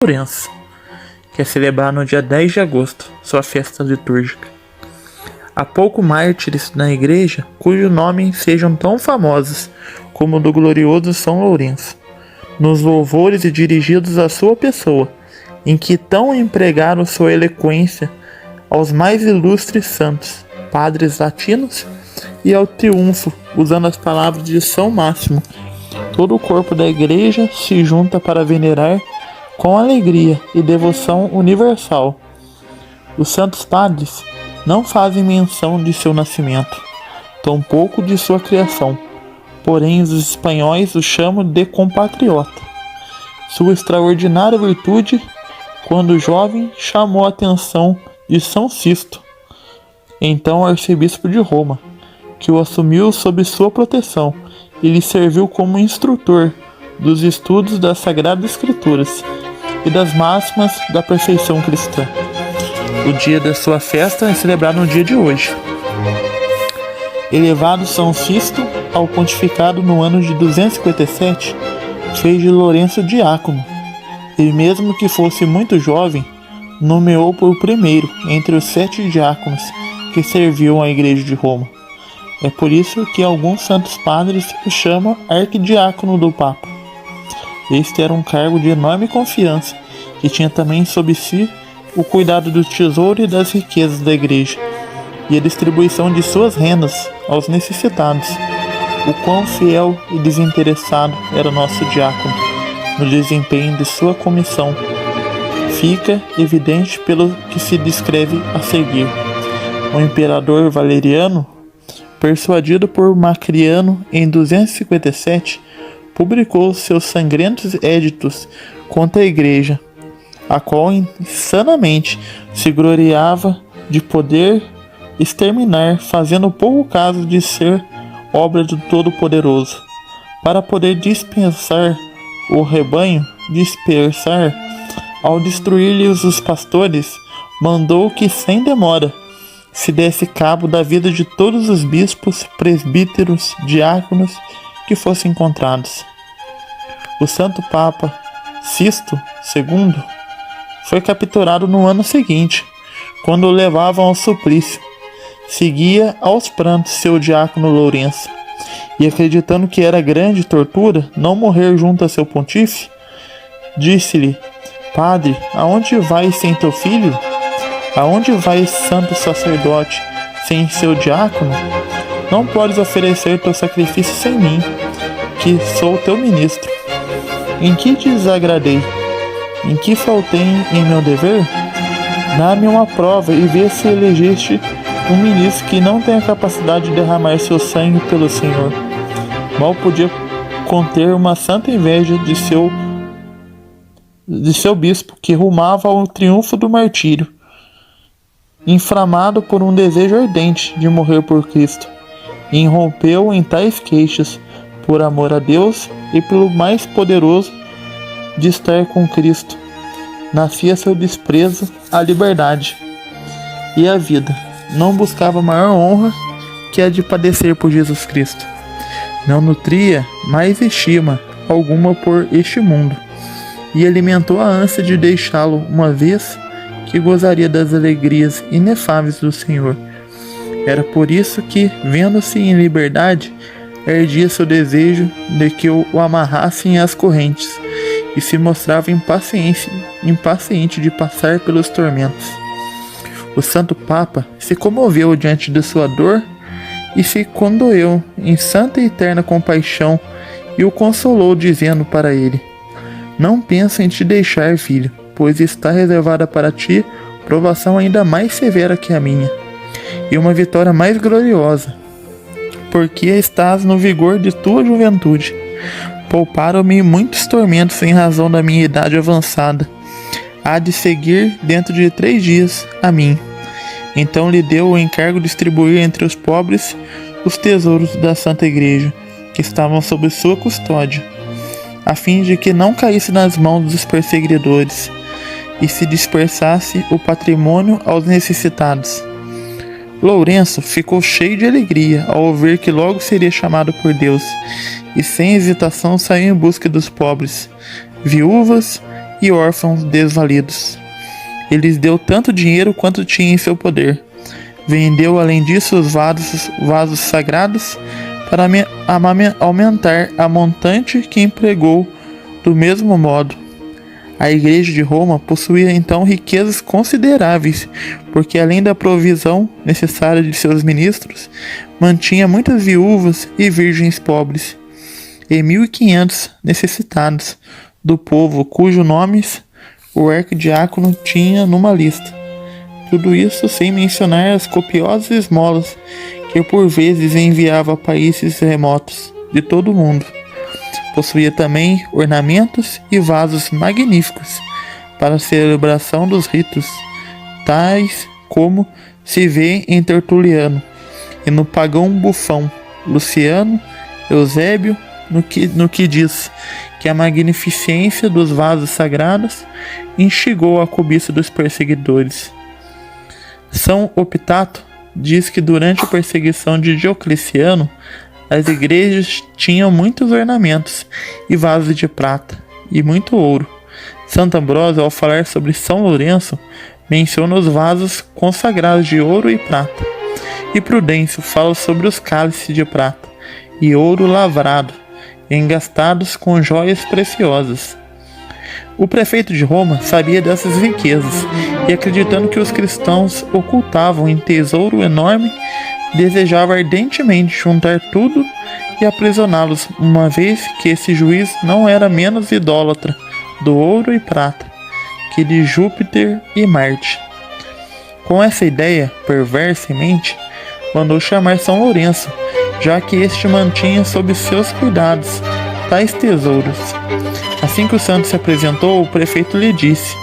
Lourenço, que é celebrado no dia 10 de agosto, sua festa litúrgica. Há poucos mártires na igreja cujos nomes sejam tão famosos como o do glorioso São Lourenço, nos louvores dirigidos à sua pessoa, em que tão empregaram sua eloquência aos mais ilustres santos, padres latinos, e ao triunfo, usando as palavras de São Máximo. Todo o corpo da igreja se junta para venerar com alegria e devoção universal. Os santos padres não fazem menção de seu nascimento, tampouco de sua criação, porém os espanhóis o chamam de compatriota. Sua extraordinária virtude, quando jovem, chamou a atenção de São Sisto, então arcebispo de Roma, que o assumiu sob sua proteção e lhe serviu como instrutor dos estudos das Sagradas Escrituras e das máximas da perfeição cristã. O dia da sua festa é celebrado no dia de hoje. Elevado São Sisto ao pontificado no ano de 257, fez de Lourenço diácono. Ele, mesmo que fosse muito jovem, nomeou por primeiro entre os 7 diáconos que serviam à Igreja de Roma. É por isso que alguns santos padres o chamam arquidiácono do Papa. Este era um cargo de enorme confiança, que tinha também sob si o cuidado do tesouro e das riquezas da igreja, e a distribuição de suas rendas aos necessitados. O quão fiel e desinteressado era nosso diácono no desempenho de sua comissão fica evidente pelo que se descreve a seguir. O imperador Valeriano, persuadido por Macriano em 257, publicou seus sangrentos éditos contra a igreja, a qual insanamente se gloriava de poder exterminar, fazendo pouco caso de ser obra do Todo-Poderoso. Para poder dispersar o rebanho, ao destruir-lhes os pastores, mandou que sem demora se desse cabo da vida de todos os bispos, presbíteros, diáconos que fossem encontrados. O Santo Papa Sisto II foi capturado no ano seguinte, quando o levavam ao suplício. Seguia aos prantos seu diácono Lourenço, e acreditando que era grande tortura não morrer junto a seu pontífice, disse-lhe: Padre, aonde vais sem teu filho? Aonde vais, santo sacerdote, sem seu diácono? Não podes oferecer teu sacrifício sem mim, que sou teu ministro. Em que te desagradei? Em que faltei em meu dever? Dá-me uma prova e vê se elegeste um ministro que não tem a capacidade de derramar seu sangue pelo Senhor. Mal podia conter uma santa inveja de seu bispo, que rumava ao triunfo do martírio, inflamado por um desejo ardente de morrer por Cristo, e irrompeu em tais queixas, por amor a Deus e pelo mais poderoso de estar com Cristo. Nascia seu desprezo à liberdade e à vida. Não buscava maior honra que a de padecer por Jesus Cristo. Não nutria mais estima alguma por este mundo, e alimentou a ânsia de deixá-lo uma vez que gozaria das alegrias inefáveis do Senhor. Era por isso que, vendo-se em liberdade, erguia seu desejo de que o amarrassem às correntes, e se mostrava impaciente de passar pelos tormentos. O Santo Papa se comoveu diante de sua dor e se condoeu em santa e eterna compaixão e o consolou, dizendo para ele: Não penso em te deixar, filho, pois está reservada para ti provação ainda mais severa que a minha, e uma vitória mais gloriosa, porque estás no vigor de tua juventude. Pouparam-me muitos tormentos em razão da minha idade avançada. Há de seguir dentro de 3 dias a mim. Então lhe deu o encargo de distribuir entre os pobres os tesouros da Santa Igreja, que estavam sob sua custódia, a fim de que não caísse nas mãos dos perseguidores e se dispersasse o patrimônio aos necessitados. Lourenço ficou cheio de alegria ao ouvir que logo seria chamado por Deus, e sem hesitação saiu em busca dos pobres, viúvas e órfãos desvalidos. Ele lhes deu tanto dinheiro quanto tinha em seu poder. Vendeu, além disso, os vasos sagrados para aumentar a montante que empregou do mesmo modo. A Igreja de Roma possuía então riquezas consideráveis, porque além da provisão necessária de seus ministros, mantinha muitas viúvas e virgens pobres, e 1.500 necessitados do povo, cujos nomes o arquidiácono tinha numa lista. Tudo isso sem mencionar as copiosas esmolas que por vezes enviava a países remotos de todo o mundo. Possuía também ornamentos e vasos magníficos para a celebração dos ritos, tais como se vê em Tertuliano e no pagão Bufão, Luciano, Eusébio, no que diz que a magnificência dos vasos sagrados instigou a cobiça dos perseguidores. São Optato diz que durante a perseguição de Diocleciano, as igrejas tinham muitos ornamentos e vasos de prata e muito ouro. Santo Ambrósio, ao falar sobre São Lourenço, menciona os vasos consagrados de ouro e prata. E Prudêncio fala sobre os cálices de prata e ouro lavrado, engastados com joias preciosas. O prefeito de Roma sabia dessas riquezas e, acreditando que os cristãos ocultavam em tesouro enorme, desejava ardentemente juntar tudo e aprisioná-los, uma vez que esse juiz não era menos idólatra do ouro e prata que de Júpiter e Marte. Com essa ideia perversa em mente, mandou chamar São Lourenço, já que este mantinha sob seus cuidados tais tesouros. Assim que o santo se apresentou, o prefeito lhe disse,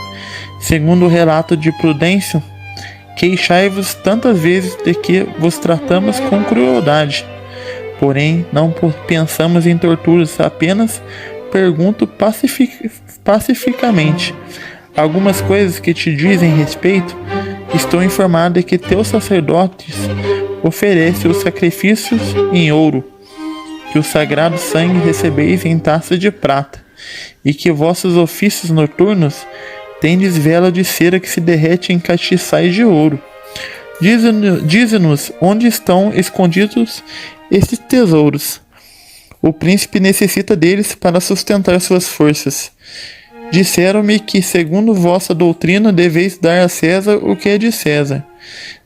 segundo o relato de Prudêncio: queixai-vos tantas vezes de que vos tratamos com crueldade. Porém, não pensamos em torturas, apenas pergunto pacificamente. Algumas coisas que te dizem respeito, estou informado de que teus sacerdotes oferecem os sacrifícios em ouro, que o sagrado sangue recebeis em taças de prata, e que vossos ofícios noturnos tendes vela de cera que se derrete em castiçais de ouro. Dize-nos onde estão escondidos esses tesouros. O príncipe necessita deles para sustentar suas forças. Disseram-me que, segundo vossa doutrina, deveis dar a César o que é de César.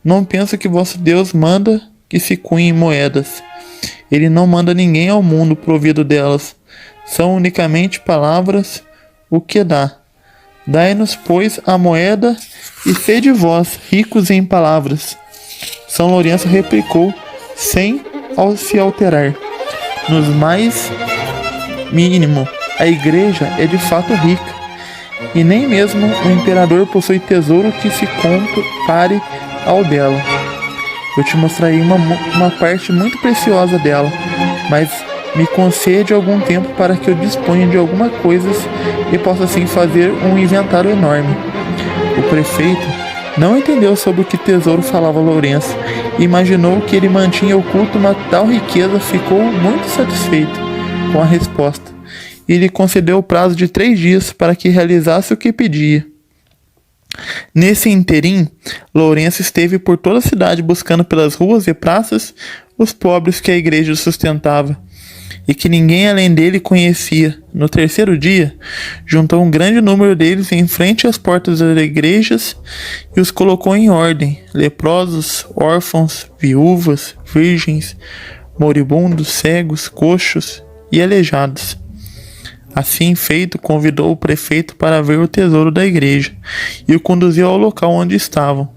Não penso que vosso Deus manda que se cunhem moedas. Ele não manda ninguém ao mundo provido delas. São unicamente palavras o que dá. Dai-nos, pois, a moeda e sede vós, ricos em palavras. São Lourenço replicou, sem se alterar. Nos mais mínimo, a igreja é de fato rica, e nem mesmo o imperador possui tesouro que se compare ao dela. Eu te mostrarei uma parte muito preciosa dela, mas me concede algum tempo para que eu disponha de algumas coisas e possa assim fazer um inventário enorme. O prefeito não entendeu sobre o que tesouro falava Lourenço e imaginou que ele mantinha oculto uma tal riqueza. Ficou muito satisfeito com a resposta e lhe concedeu o prazo de 3 dias para que realizasse o que pedia. Nesse interim, Lourenço esteve por toda a cidade buscando pelas ruas e praças os pobres que a igreja sustentava e que ninguém além dele conhecia. No 3º dia, juntou um grande número deles em frente às portas das igrejas e os colocou em ordem: leprosos, órfãos, viúvas, virgens, moribundos, cegos, coxos e aleijados. Assim feito, convidou o prefeito para ver o tesouro da igreja e o conduziu ao local onde estavam.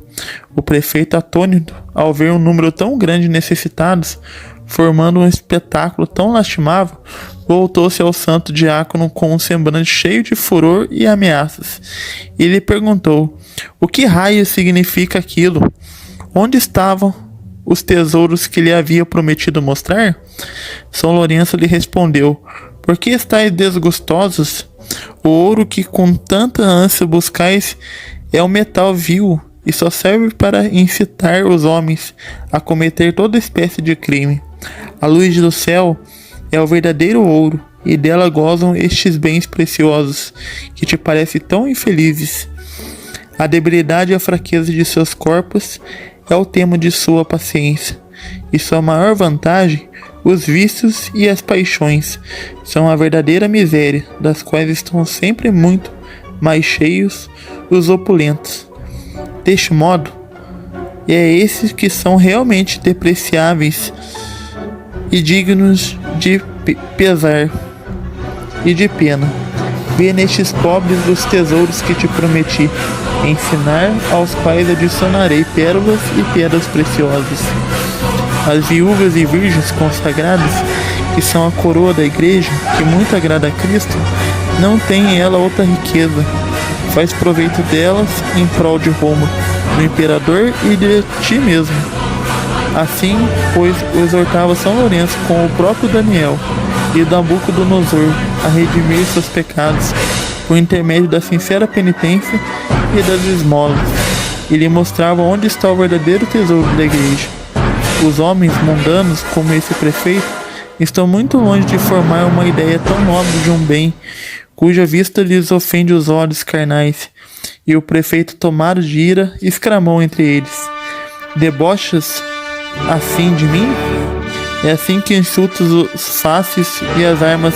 O prefeito, atônito ao ver um número tão grande de necessitados, formando um espetáculo tão lastimável, voltou-se ao santo diácono com um semblante cheio de furor e ameaças, e lhe perguntou: o que raio significa aquilo? Onde estavam os tesouros que lhe havia prometido mostrar? São Lourenço lhe respondeu: por que estáis desgostosos? O ouro que com tanta ânsia buscais é um metal vil e só serve para incitar os homens a cometer toda espécie de crime. A luz do céu é o verdadeiro ouro, e dela gozam estes bens preciosos, que te parecem tão infelizes. A debilidade e a fraqueza de seus corpos é o tema de sua paciência, e sua maior vantagem, os vícios e as paixões, são a verdadeira miséria, das quais estão sempre muito mais cheios os opulentos. Deste modo, é esses que são realmente depreciáveis e dignos de pesar e de pena. Vê nestes pobres os tesouros que te prometi ensinar, aos quais adicionarei pérolas e pedras preciosas. As viúvas e virgens consagradas, que são a coroa da igreja, que muito agrada a Cristo, não tem ela outra riqueza. Faz proveito delas em prol de Roma, do imperador e de ti mesmo. Assim, pois, o exortava São Lourenço com o próprio Daniel e Nabucodonosor a redimir seus pecados por intermédio da sincera penitência e das esmolas, e lhe mostrava onde está o verdadeiro tesouro da igreja. Os homens mundanos, como esse prefeito, estão muito longe de formar uma ideia tão nobre de um bem, cuja vista lhes ofende os olhos carnais. E o prefeito, tomado de ira, exclamou entre eles: debochas assim de mim? É assim que insultas os faces e as armas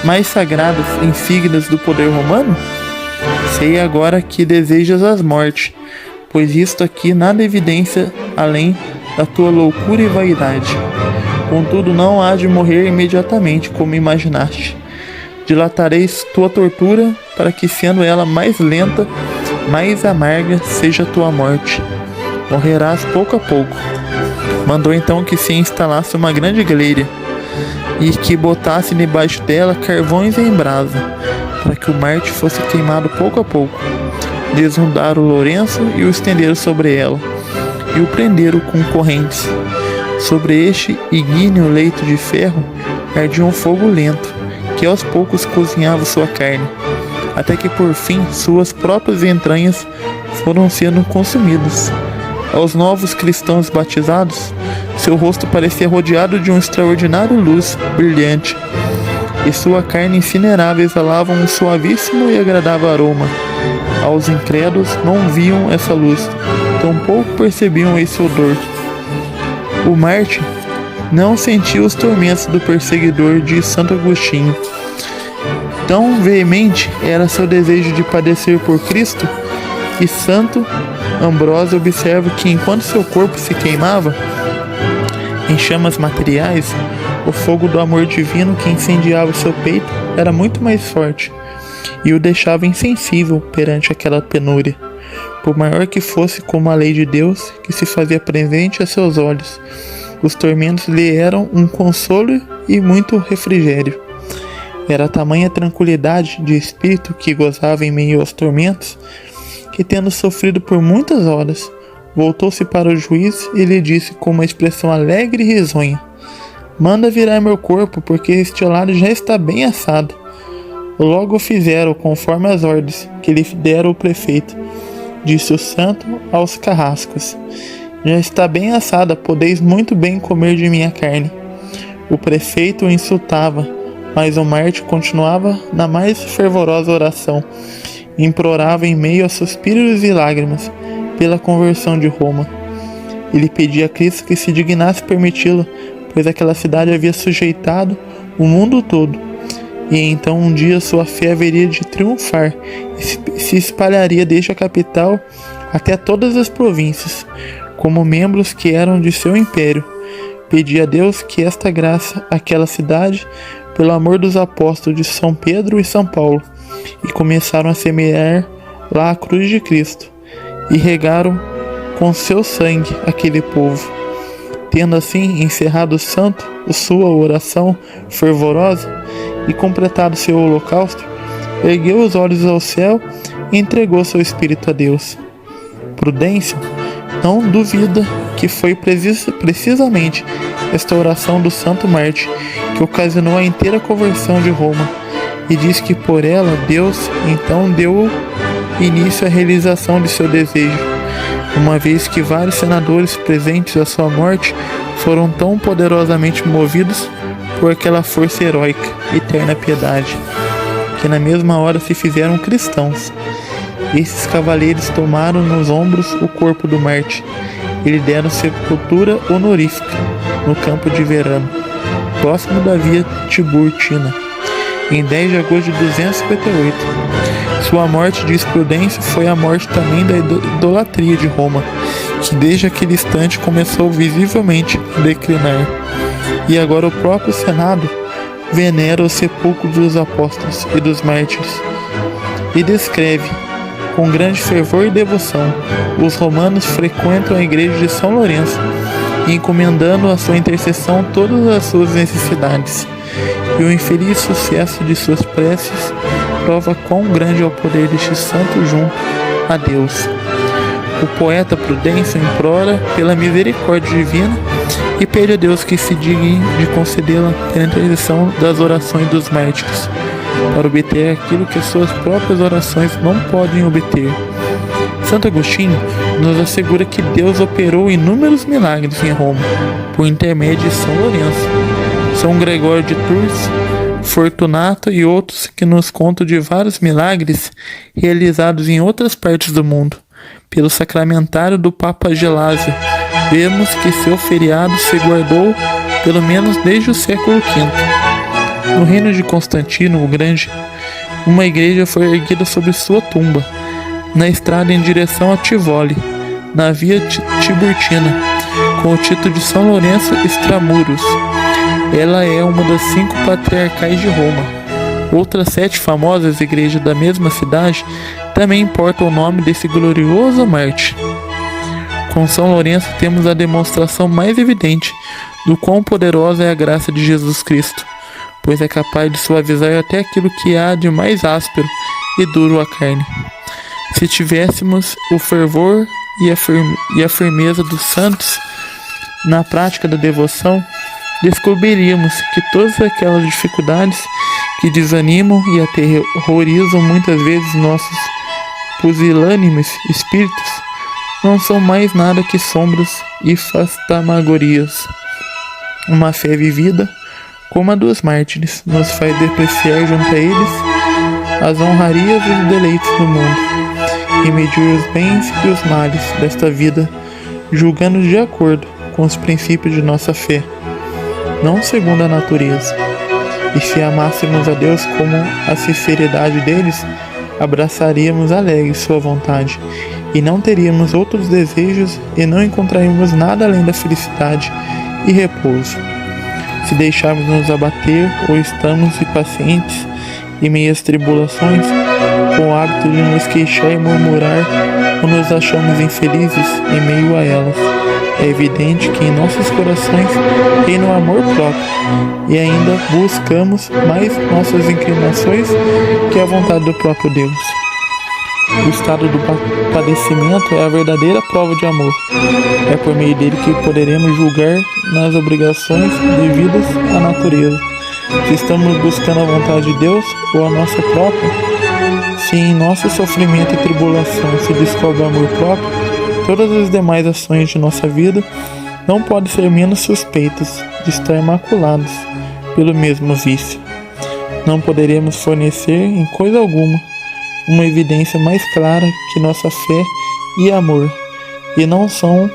mais sagradas, insígnias do poder romano? Sei agora que desejas as mortes, pois isto aqui nada evidencia além da tua loucura e vaidade. Contudo, não há de morrer imediatamente, como imaginaste. Dilatareis tua tortura, para que, sendo ela mais lenta, mais amarga, seja a tua morte. Morrerás pouco a pouco. Mandou então que se instalasse uma grande grelha, e que botasse debaixo dela carvões em brasa, para que o Marte fosse queimado pouco a pouco. Desnudaram o Lourenço e o estenderam sobre ela, e o prenderam com correntes. Sobre este igníneo leito de ferro ardia um fogo lento, que aos poucos cozinhava sua carne, até que por fim suas próprias entranhas foram sendo consumidas. Aos novos cristãos batizados, seu rosto parecia rodeado de uma extraordinária luz brilhante, e sua carne incinerável exalava um suavíssimo e agradável aroma. Aos incrédulos não viam essa luz, tampouco percebiam esse odor. O Marte não sentia os tormentos do perseguidor de Santo Agostinho. Tão veemente era seu desejo de padecer por Cristo, que Santo Ambrósio observa que, enquanto seu corpo se queimava em chamas materiais, o fogo do amor divino que incendiava seu peito era muito mais forte e o deixava insensível perante aquela penúria, por maior que fosse como a lei de Deus que se fazia presente a seus olhos. Os tormentos lhe eram um consolo e muito refrigério. Era tamanha tranquilidade de espírito que gozava em meio aos tormentos, que, tendo sofrido por muitas horas, voltou-se para o juiz e lhe disse com uma expressão alegre e risonha: manda virar meu corpo, porque este lado já está bem assado. Logo o fizeram conforme as ordens que lhe dera o prefeito. Disse o santo aos carrascos: já está bem assada, podeis muito bem comer de minha carne. O prefeito o insultava, mas o Marte continuava na mais fervorosa oração. Implorava em meio a suspiros e lágrimas pela conversão de Roma. Ele pedia a Cristo que se dignasse permiti-lo, pois aquela cidade havia sujeitado o mundo todo, e então um dia sua fé haveria de triunfar e se espalharia desde a capital até todas as províncias, como membros que eram de seu império. Pedia a Deus que esta graça àquela cidade, pelo amor dos apóstolos de São Pedro e São Paulo, e começaram a semear lá a cruz de Cristo, e regaram com seu sangue aquele povo. Tendo assim encerrado o santo sua oração fervorosa e completado seu holocausto, ergueu os olhos ao céu e entregou seu espírito a Deus. Prudêncio não duvida que foi precisamente esta oração do Santo Marte que ocasionou a inteira conversão de Roma, e diz que por ela Deus então deu início à realização de seu desejo, uma vez que vários senadores presentes à sua morte foram tão poderosamente movidos por aquela força heróica e terna piedade, que na mesma hora se fizeram cristãos. Esses cavaleiros tomaram nos ombros o corpo do Marte e lhe deram sepultura honorífica no campo de Verano, próximo da via Tiburtina, em 10 de agosto de 258. Sua morte, diz Prudêncio, foi a morte também da idolatria de Roma, que desde aquele instante começou visivelmente a declinar. E agora o próprio Senado venera os sepulcros dos apóstolos e dos mártires, e descreve com grande fervor e devoção. Os romanos frequentam a igreja de São Lourenço, encomendando a sua intercessão todas as suas necessidades, e o infeliz sucesso de suas preces prova quão grande é o poder deste santo junto a Deus. O poeta Prudêncio implora pela misericórdia divina e pede a Deus que se digne de concedê-la pela intercessão das orações dos mártires, para obter aquilo que as suas próprias orações não podem obter. Santo Agostinho nos assegura que Deus operou inúmeros milagres em Roma, por intermédio de São Lourenço. São Gregório de Tours, Fortunato e outros que nos contam de vários milagres realizados em outras partes do mundo. Pelo sacramentário do Papa Gelásio, vemos que seu feriado se guardou pelo menos desde o século V. No reino de Constantino o Grande, uma igreja foi erguida sobre sua tumba, na estrada em direção a Tivoli, na via Tiburtina, com o título de São Lourenço Extramuros. Ela é uma das 5 patriarcais de Roma. Outras 7 famosas igrejas da mesma cidade também portam o nome desse glorioso mártir. Com São Lourenço temos a demonstração mais evidente do quão poderosa é a graça de Jesus Cristo, pois é capaz de suavizar até aquilo que há de mais áspero e duro à carne. Se tivéssemos o fervor e a firmeza dos santos na prática da devoção, descobriríamos que todas aquelas dificuldades que desanimam e aterrorizam muitas vezes nossos pusilânimes espíritos não são mais nada que sombras e fantasmagorias. Uma fé vivida, como a dos mártires, nos faz depreciar junto a eles as honrarias e os deleites do mundo, e medir os bens e os males desta vida, julgando de acordo com os princípios de nossa fé, não segundo a natureza. E se amássemos a Deus como a sinceridade deles, abraçaríamos alegres sua vontade, e não teríamos outros desejos e não encontraríamos nada além da felicidade e repouso. Se deixarmos nos abater ou estamos impacientes em meias tribulações, com o hábito de nos queixar e murmurar, ou nos achamos infelizes em meio a elas, é evidente que em nossos corações reina o amor próprio e ainda buscamos mais nossas inclinações que a vontade do próprio Deus. O estado do padecimento é a verdadeira prova de amor. É por meio dele que poderemos julgar nas obrigações devidas à natureza, se estamos buscando a vontade de Deus ou a nossa própria. Se em nosso sofrimento e tribulação se descobre o amor próprio, todas as demais ações de nossa vida não podem ser menos suspeitas de estar maculadas pelo mesmo vício. Não poderemos fornecer em coisa alguma uma evidência mais clara que nossa fé e amor, e não são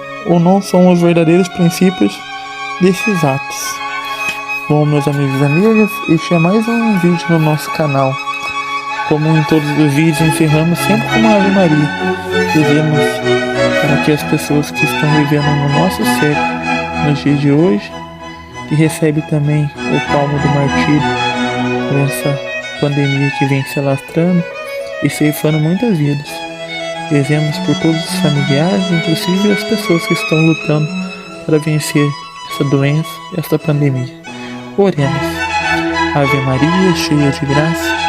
os verdadeiros princípios desses atos. Bom, meus amigos e amigas, este é mais um vídeo no nosso canal. Como em todos os vídeos, encerramos sempre com uma Ave Maria. Dizemos para que as pessoas que estão vivendo no nosso século, nos dias de hoje, que recebe também o palmo do martírio por essa pandemia que vem se alastrando e ceifando muitas vidas. Rezemos por todos os familiares, inclusive as pessoas que estão lutando para vencer essa doença, esta pandemia. Oremos. Ave Maria, cheia de graça,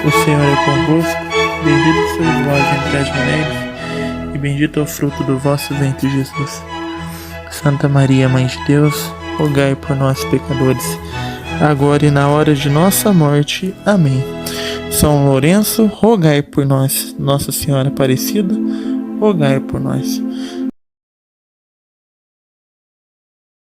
o Senhor é convosco, bendita sois vós entre as mulheres, e bendito é o fruto do vosso ventre, Jesus. Santa Maria, Mãe de Deus, rogai por nós, pecadores, agora e na hora de nossa morte. Amém. São Lourenço, rogai por nós. Nossa Senhora Aparecida, rogai por nós.